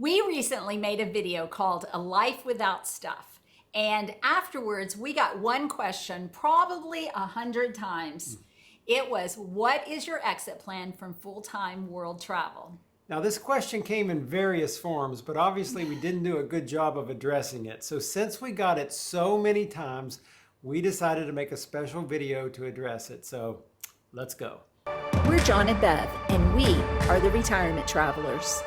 We recently made a video called A Life Without Stuff. And afterwards, we got one question probably 100 times. It was, what is your exit plan from full-time world travel? Now, this question came in various forms, but obviously we didn't do a good job of addressing it. So since we got it so many times, we decided to make a special video to address it. So let's go. We're John and Bev, and we are the Retirement Travelers.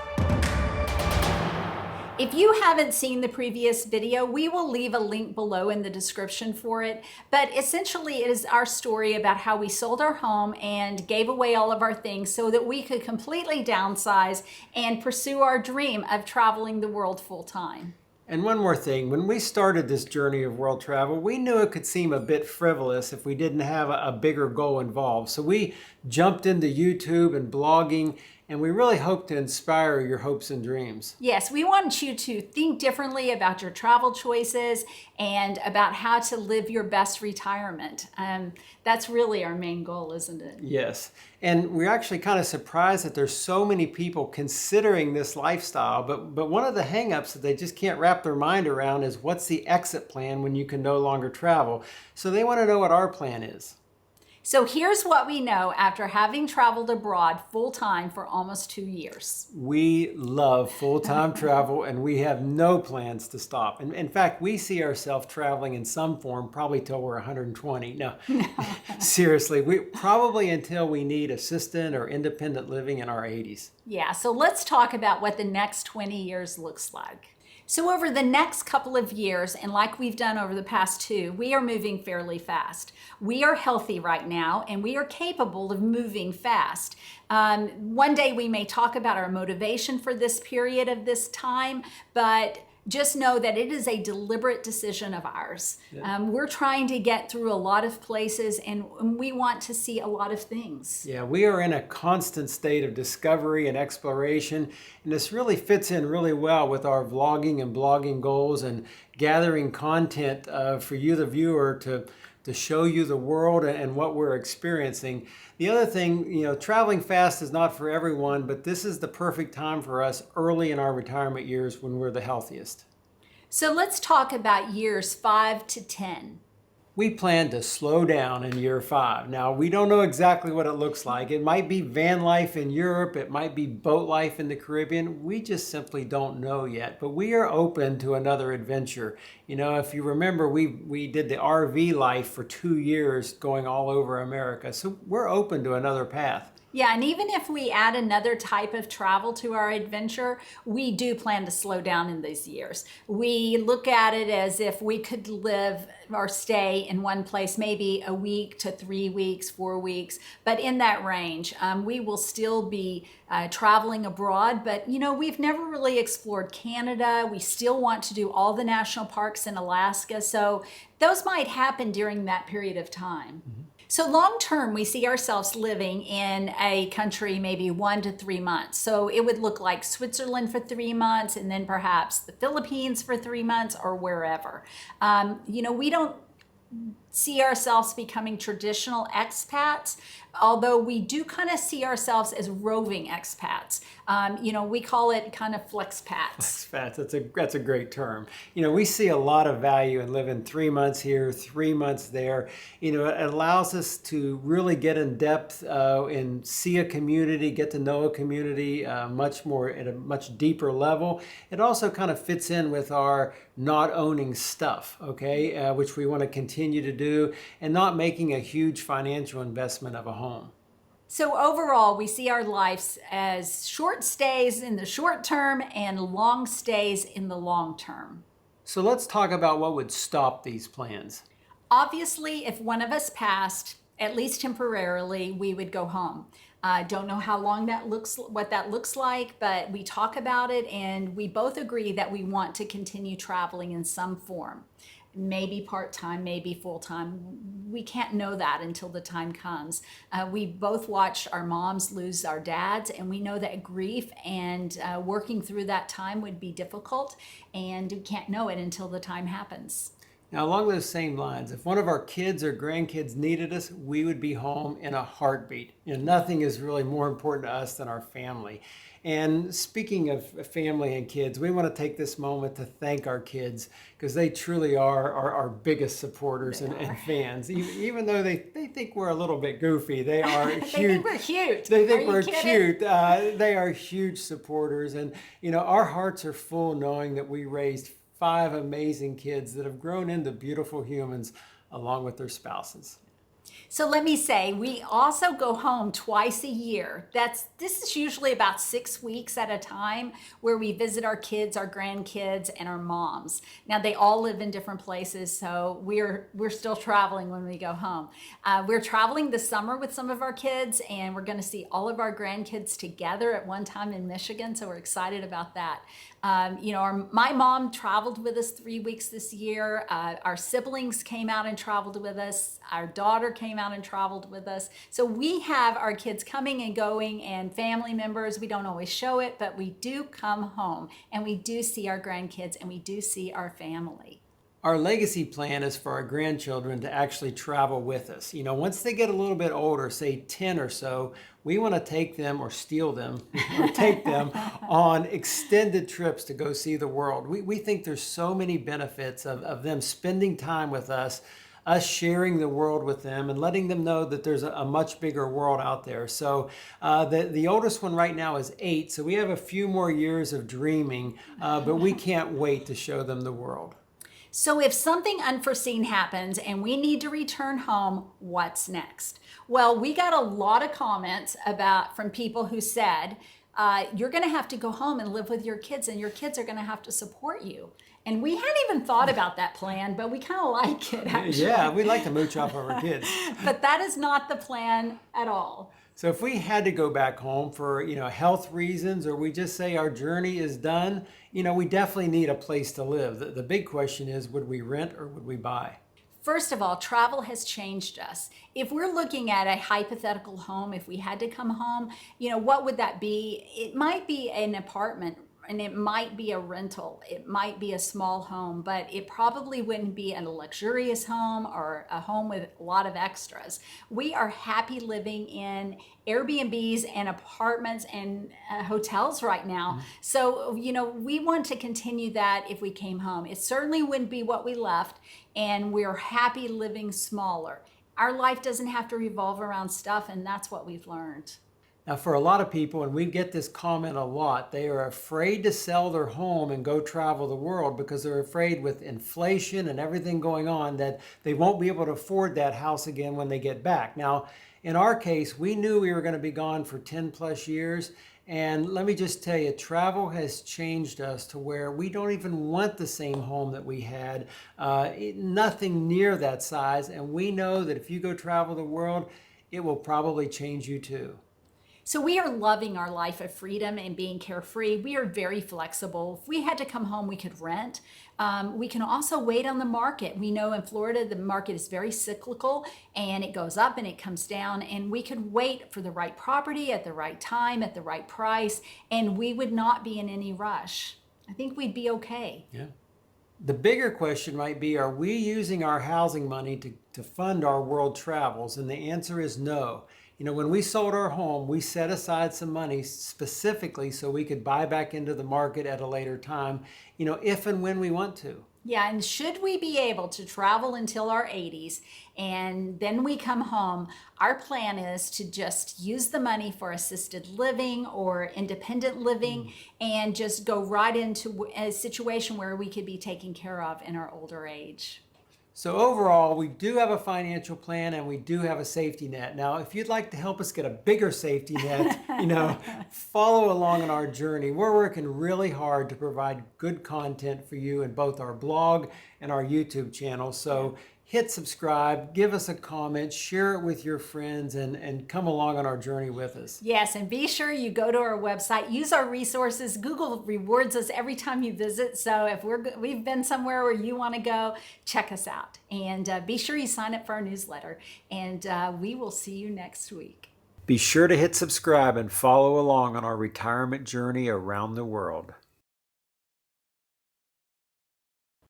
If you haven't seen the previous video, we will leave a link below in the description for it. But essentially, it is our story about how we sold our home and gave away all of our things so that we could completely downsize and pursue our dream of traveling the world full time. And one more thing, when we started this journey of world travel, we knew it could seem a bit frivolous if we didn't have a bigger goal involved. So we jumped into YouTube and blogging, and we really hope to inspire your hopes and dreams. Yes, we want you to think differently about your travel choices and about how to live your best retirement. That's really our main goal, isn't it? Yes, and we're actually kind of surprised that there's so many people considering this lifestyle, but one of the hangups that they just can't wrap their mind around is what's the exit plan when you can no longer travel. So they want to know what our plan is. So here's what we know after having traveled abroad full-time for almost 2 years. We love full-time travel, and we have no plans to stop. And in fact, we see ourselves traveling in some form probably till we're 120. No, seriously, we probably until we need assisted or independent living in our 80s. Yeah, so let's talk about what the next 20 years looks like. So over the next couple of years, and like we've done over the past 2, we are moving fairly fast. We are healthy right now, and we are capable of moving fast. One day we may talk about our motivation for this period of this time, but just know that it is a deliberate decision of ours. Yeah. We're trying to get through a lot of places, and we want to see a lot of things. Yeah, we are in a constant state of discovery and exploration, and this really fits in really well with our vlogging and blogging goals and gathering content for you, the viewer, to show you the world and what we're experiencing. The other thing, traveling fast is not for everyone, but this is the perfect time for us early in our retirement years when we're the healthiest. So let's talk about years 5 to 10. We plan to slow down in year 5. Now, we don't know exactly what it looks like. It might be van life in Europe. It might be boat life in the Caribbean. We just simply don't know yet, but we are open to another adventure. If you remember, we did the RV life for 2 years going all over America. So we're open to another path. Yeah, and even if we add another type of travel to our adventure, we do plan to slow down in these years. We look at it as if we could live or stay in one place maybe a week to 3 weeks, 4 weeks, but in that range. We will still be traveling abroad, but we've never really explored Canada. We still want to do all the national parks in Alaska, so those might happen during that period of time. Mm-hmm. So long term, we see ourselves living in a country maybe 1 to 3 months. So it would look like Switzerland for 3 months, and then perhaps the Philippines for 3 months, or wherever. We don't see ourselves becoming traditional expats, although we do kind of see ourselves as roving expats. We call it kind of flexpats. Flexpats, that's a great term. We see a lot of value in living 3 months here, 3 months there. It allows us to really get in depth and see a community, get to know a community much more at a much deeper level. It also kind of fits in with our not owning stuff, okay, which we want to continue to do, and not making a huge financial investment of a home. So overall, we see our lives as short stays in the short term and long stays in the long term. So let's talk about what would stop these plans. Obviously, if one of us passed, at least temporarily, we would go home. Don't know how long what that looks like, but we talk about it, and we both agree that we want to continue traveling in some form. Maybe part-time, maybe full-time. We can't know that until the time comes. We both watched our moms lose our dads, and we know that grief and working through that time would be difficult, and we can't know it until the time happens. Now, along those same lines, if one of our kids or grandkids needed us, we would be home in a heartbeat. Nothing is really more important to us than our family. And speaking of family and kids, we want to take this moment to thank our kids because they truly are our biggest supporters and fans. Even though they think we're a little bit goofy, they are huge. They think we're cute. They think Are we're you kidding? cute. They are huge supporters. And, our hearts are full knowing that we raised 5 amazing kids that have grown into beautiful humans along with their spouses. So let me say, we also go home twice a year. This is usually about 6 weeks at a time where we visit our kids, our grandkids, and our moms. Now they all live in different places, so we're still traveling when we go home. We're traveling this summer with some of our kids, and we're going to see all of our grandkids together at one time in Michigan, so we're excited about that. My mom traveled with us 3 weeks this year. Our siblings came out and traveled with us. Our daughter came out and traveled with us. So we have our kids coming and going and family members. We don't always show it, but we do come home and we do see our grandkids and we do see our family. Our legacy plan is for our grandchildren to actually travel with us. Once they get a little bit older, say 10 or so, we want to take them or steal them or take them on extended trips to go see the world. We think there's so many benefits of them spending time with us sharing the world with them and letting them know that there's a much bigger world out there. So the oldest one right now is 8, so we have a few more years of dreaming, but we can't wait to show them the world. So if something unforeseen happens and we need to return home, what's next? Well, we got a lot of comments from people who said, you're going to have to go home and live with your kids and your kids are going to have to support you. And we hadn't even thought about that plan, but we kind of like it, actually. Yeah, we like to mooch off of our kids. But that is not the plan at all. So if we had to go back home for, health reasons, or we just say our journey is done, we definitely need a place to live. The big question is, would we rent or would we buy? First of all, travel has changed us. If we're looking at a hypothetical home, if we had to come home, what would that be? It might be an apartment and it might be a rental. It might be a small home, but it probably wouldn't be a luxurious home or a home with a lot of extras. We are happy living in Airbnbs and apartments and hotels right now. So, we want to continue that if we came home. It certainly wouldn't be what we left, and we're happy living smaller. Our life doesn't have to revolve around stuff, and that's what we've learned. Now, for a lot of people, and we get this comment a lot, they are afraid to sell their home and go travel the world because they're afraid with inflation and everything going on that they won't be able to afford that house again when they get back. Now, in our case, we knew we were going to be gone for 10 plus years. And let me just tell you, travel has changed us to where we don't even want the same home that we had, nothing near that size. And we know that if you go travel the world, it will probably change you too. So we are loving our life of freedom and being carefree. We are very flexible. If we had to come home, we could rent. We can also wait on the market. We know in Florida, the market is very cyclical and it goes up and it comes down, and we could wait for the right property at the right time, at the right price, and we would not be in any rush. I think we'd be okay. Yeah. The bigger question might be, are we using our housing money to fund our world travels? And the answer is no. When we sold our home, we set aside some money specifically so we could buy back into the market at a later time, if and when we want to. Yeah, and should we be able to travel until our 80s and then we come home, our plan is to just use the money for assisted living or independent living and just go right into a situation where we could be taken care of in our older age. So overall, we do have a financial plan and we do have a safety net. Now, if you'd like to help us get a bigger safety net, follow along on our journey. We're working really hard to provide good content for you in both our blog and our YouTube channel. So hit subscribe, give us a comment, share it with your friends, and come along on our journey with us. Yes, and be sure you go to our website, use our resources. Google rewards us every time you visit. So if we've been somewhere where you want to go, check us out. And be sure you sign up for our newsletter. And we will see you next week. Be sure to hit subscribe and follow along on our retirement journey around the world.